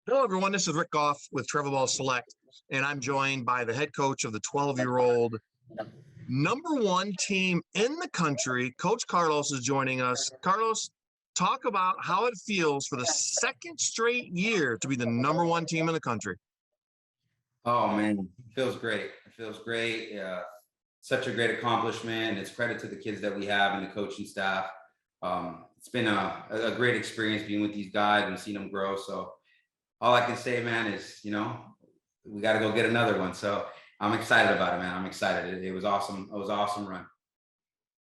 Hello, everyone. This is Rick Goff with Travel Ball Select, and I'm joined by the head coach of the 12-year-old number one team in the country. Coach Carlos is joining us. Carlos, talk about how it feels for the second straight year to be the number one team in the country. Oh man, it feels great. It feels great. Such a great accomplishment. It's credit to the kids that we have and the coaching staff. It's been a great experience being with these guys and seeing them grow. So all I can say, man, is we got to go get another one. So I'm excited about it, man. I'm excited. It was awesome. It was an awesome run.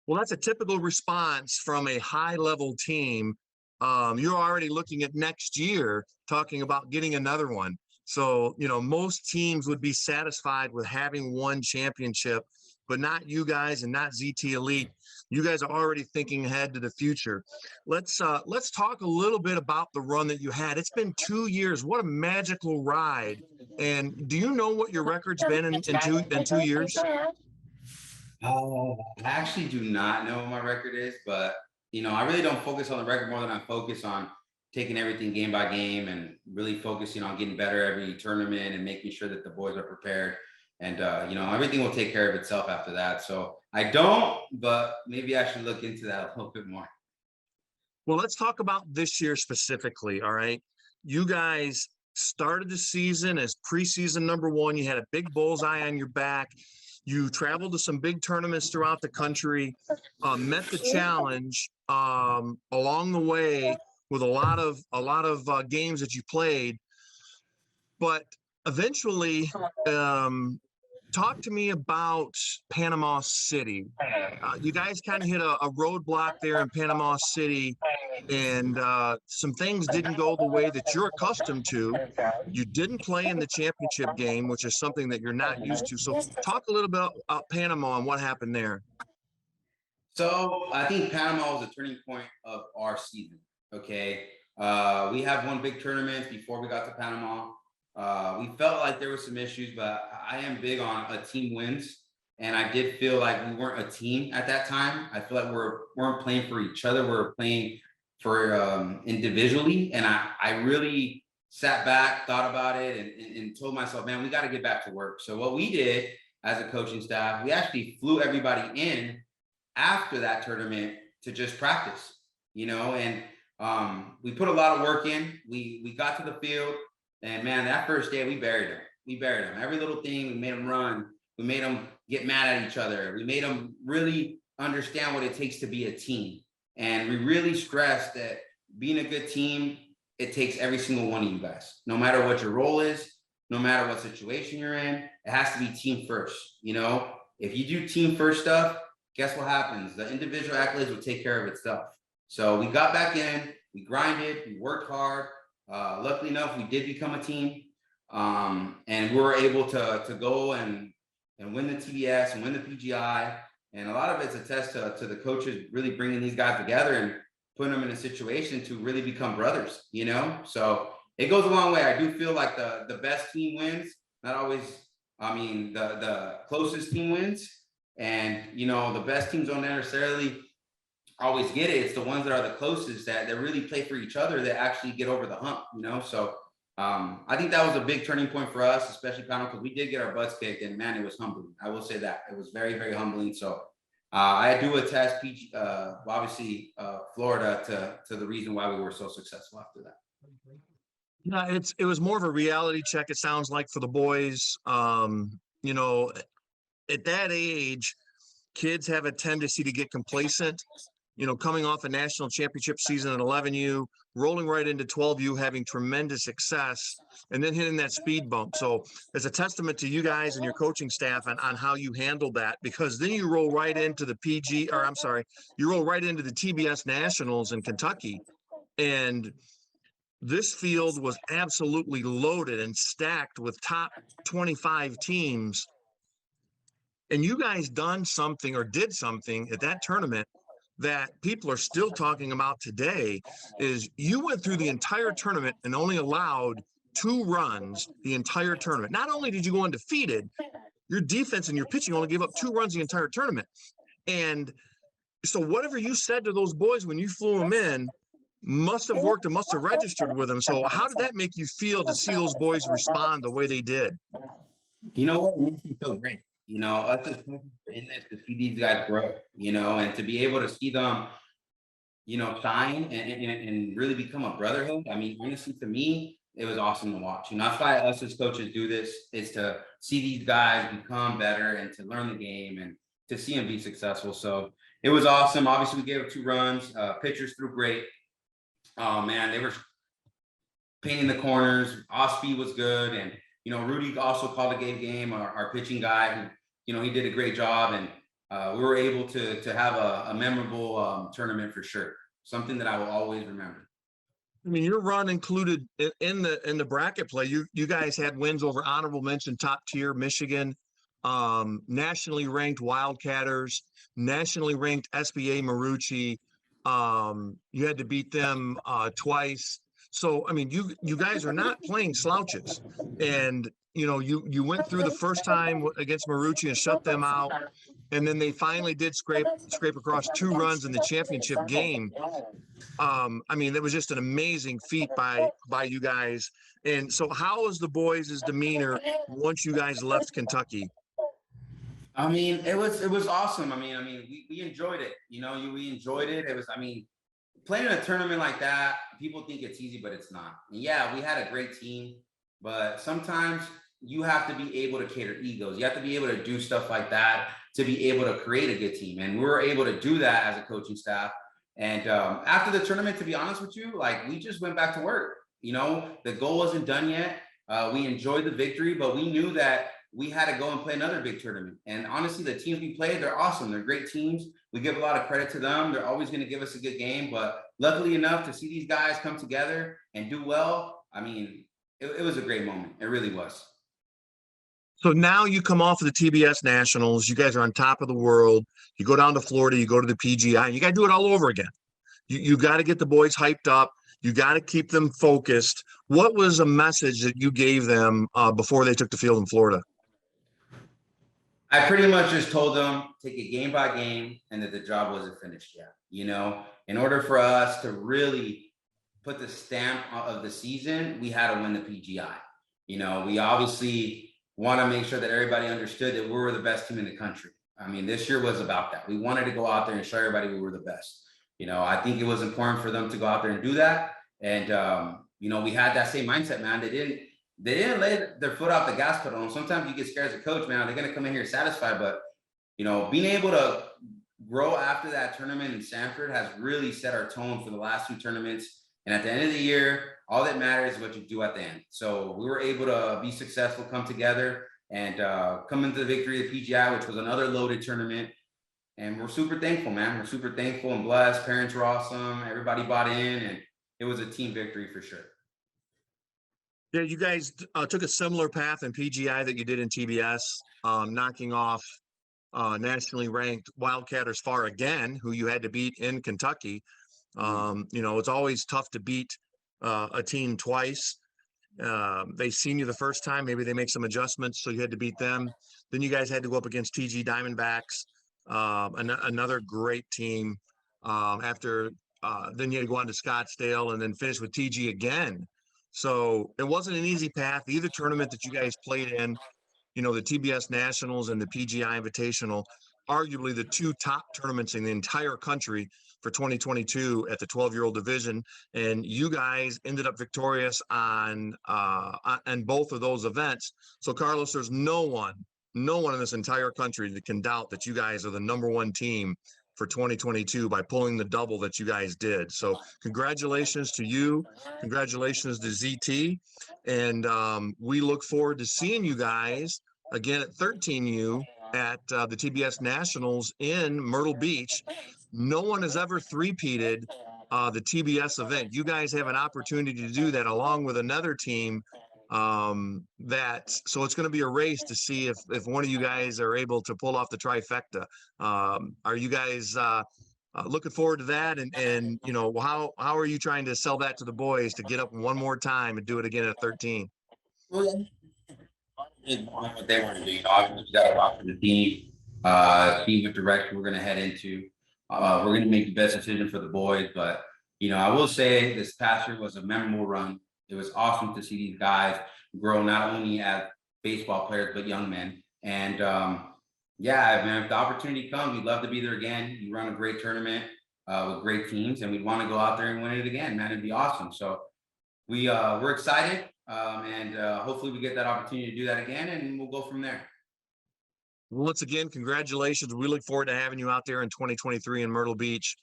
Well, that's a typical response from a high-level team. You're already looking at next year, talking about getting another one. So, most teams would be satisfied with having one championship, but not you guys and not ZT Elite. You guys are already thinking ahead to the future. Let's talk a little bit about the run that you had. It's been 2 years. What a magical ride. And do you know what your record's been in 2 years? Oh, I actually do not know what my record is, but I really don't focus on the record more than I focus on taking everything game by game and really focusing on getting better every tournament and making sure that the boys are prepared. And everything will take care of itself after that. So I don't, but maybe I should look into that a little bit more. Well, let's talk about this year specifically. All right. You guys started the season as preseason number one. You had a big bullseye on your back. You traveled to some big tournaments throughout the country, met the challenge along the way with a lot of games that you played. But eventually, talk to me about Panama City. You guys kind of hit a roadblock there in Panama City, and some things didn't go the way that you're accustomed to. You didn't play in the championship game, which is something that you're not used to. So talk a little bit about Panama and what happened there. So I think Panama was a turning point of our season. Okay. We had one big tournament before we got to Panama. We felt like there were some issues, but I am big on a team wins. And I did feel like we weren't a team at that time. I feel like we weren't playing for each other. We were playing for individually. And I really sat back, thought about it, and told myself, man, we got to get back to work. So what we did as a coaching staff, we actually flew everybody in after that tournament to just practice, and we put a lot of work in. We got to the field, and man, that first day we buried them. We buried them. Every little thing, we made them run. We made them get mad at each other. We made them really understand what it takes to be a team. And we really stressed that being a good team, it takes every single one of you guys, no matter what your role is, no matter what situation you're in, it has to be team first. If you do team first stuff, guess what happens? The individual accolades will take care of itself. So we got back in, we grinded, we worked hard. Luckily enough, we did become a team. And we were able to go and win the TBS and win the PGI. And a lot of it's a test to the coaches really bringing these guys together and putting them in a situation to really become brothers, So it goes a long way. I do feel like the best team wins, not always, the closest team wins. And, the best teams don't necessarily always get it. It's the ones that are the closest that really play for each other that actually get over the hump, So I think that was a big turning point for us, especially because we did get our butts kicked, and man, it was humbling. I will say that it was very, very humbling. So I do attest, obviously, Florida to the reason why we were so successful after that. Yeah, it was more of a reality check. It sounds like for the boys, at that age, kids have a tendency to get complacent. Coming off a national championship season at 11U, rolling right into 12U, having tremendous success, and then hitting that speed bump. So it's a testament to you guys and your coaching staff on how you handled that, because then you roll right into the you roll right into the TBS Nationals in Kentucky. And this field was absolutely loaded and stacked with top 25 teams. And you guys did something at that tournament that people are still talking about today. Is you went through the entire tournament and only allowed 2 runs the entire tournament. Not only did you go undefeated, your defense and your pitching only gave up 2 runs the entire tournament. And so whatever you said to those boys when you flew them in, must have worked and must have registered with them. So how did that make you feel to see those boys respond the way they did? You know what? It makes me feel great. You know, us as coaches are in this to see these guys grow, you know, and to be able to see them, you know, shine and really become a brotherhood. I mean, honestly, to me, it was awesome to watch. You know, that's why us as coaches do this, is to see these guys become better and to learn the game and to see them be successful. So it was awesome. Obviously, we gave up 2 runs. Pitchers threw great. Oh man, they were painting the corners. Osby was good, and you know, Rudy also called a game. Our pitching guy, who, you know, he did a great job, and we were able to have a memorable tournament for sure. Something that I will always remember. I mean, your run included in the bracket play. You guys had wins over honorable mention, top tier Michigan, nationally ranked Wildcatters, nationally ranked SBA Marucci. You had to beat them twice. So I mean, you guys are not playing slouches, and you know you went through the first time against Marucci and shut them out, and then they finally did scrape across 2 runs in the championship game. I mean, that was just an amazing feat by you guys. And so how was the boys' demeanor once you guys left Kentucky? I mean, it was awesome. We enjoyed it. You know, we enjoyed it. It was, I mean, playing in a tournament like that, people think it's easy, but it's not. And yeah, we had a great team, but sometimes you have to be able to cater egos. You have to be able to do stuff like that to be able to create a good team. And we were able to do that as a coaching staff. And after the tournament, to be honest with you, like, we just went back to work. You know, the goal wasn't done yet. We enjoyed the victory, but we knew that we had to go and play another big tournament. And honestly, the teams we played, they're awesome. They're great teams. We give a lot of credit to them. They're always going to give us a good game. But luckily enough to see these guys come together and do well, I mean, it was a great moment. It really was. So now you come off of the TBS Nationals. You guys are on top of the world. You go down to Florida. You go to the PGI. And you got to do it all over again. You got to get the boys hyped up. You got to keep them focused. What was a message that you gave them before they took the field in Florida? I pretty much just told them, take it game by game, and that the job wasn't finished yet. You know, in order for us to really put the stamp of the season, we had to win the PGI. You know, we obviously want to make sure that everybody understood that we were the best team in the country. I mean, this year was about that. We wanted to go out there and show everybody we were the best. You know, I think it was important for them to go out there and do that. And, you know, we had that same mindset, man. They didn't lay their foot off the gas pedal. And sometimes you get scared as a coach, man. They're going to come in here satisfied. But, you know, being able to grow after that tournament in Sanford has really set our tone for the last 2 tournaments. And at the end of the year, all that matters is what you do at the end. So we were able to be successful, come together, and come into the victory of the PGI, which was another loaded tournament. And we're super thankful, man. We're super thankful and blessed. Parents were awesome. Everybody bought in, and it was a team victory for sure. Yeah, you guys took a similar path in PGI that you did in TBS, knocking off nationally ranked Wildcatters far again, who you had to beat in Kentucky. You know, it's always tough to beat a team twice. They seen you the first time, maybe they make some adjustments, so you had to beat them. Then you guys had to go up against TG Diamondbacks, another great team. After then you had to go on to Scottsdale and then finish with TG again. So it wasn't an easy path. Either tournament that you guys played in, you know, the TBS Nationals and the PGI Invitational, arguably the 2 top tournaments in the entire country for 2022 at the 12-year-old division. And you guys ended up victorious on both of those events. So Carlos, there's no one in this entire country that can doubt that you guys are the #1 team for 2022 by pulling the double that you guys did. So congratulations to you. Congratulations to ZT. And we look forward to seeing you guys again at 13U at the TBS Nationals in Myrtle Beach. No one has ever three-peated the TBS event. You guys have an opportunity to do that along with another team. So it's going to be a race to see if one of you guys are able to pull off the trifecta. Are you guys looking forward to that? And you know, how are you trying to sell that to the boys to get up one more time and do it again at 13? Well, what they want to do, you know, obviously we got to talk to the team, see what direction we're going to head into. We're going to make the best decision for the boys, but I will say this past year was a memorable run. It was awesome to see these guys grow not only as baseball players but young men. And yeah, man, if the opportunity comes, we'd love to be there again. You run a great tournament with great teams, and we'd want to go out there and win it again, man. It'd be awesome. So we're excited, and hopefully we get that opportunity to do that again, and we'll go from there. Once again, congratulations. We look forward to having you out there in 2023 in Myrtle Beach.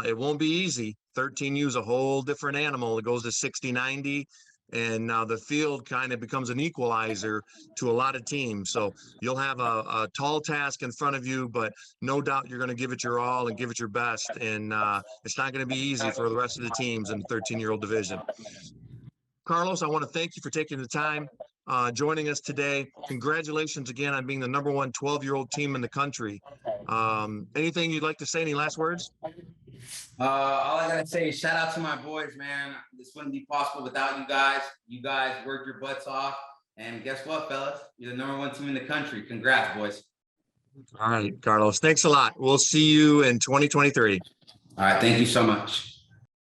It won't be easy. 13U is a whole different animal. It goes to 60, 90, and now the field kind of becomes an equalizer to a lot of teams. So you'll have a tall task in front of you, but no doubt you're going to give it your all and give it your best. And it's not going to be easy for the rest of the teams in the 13-year-old division. Carlos, I want to thank you for taking the time joining us today. Congratulations again on being the #1 12-year-old team in the country. Anything you'd like to say? Any last words? All I gotta say is shout out to my boys, man. This wouldn't be possible without you guys. You guys worked your butts off, and guess what, fellas? You're the #1 team in the country. Congrats, boys. All right, Carlos. Thanks a lot. We'll see you in 2023. All right, thank you so much.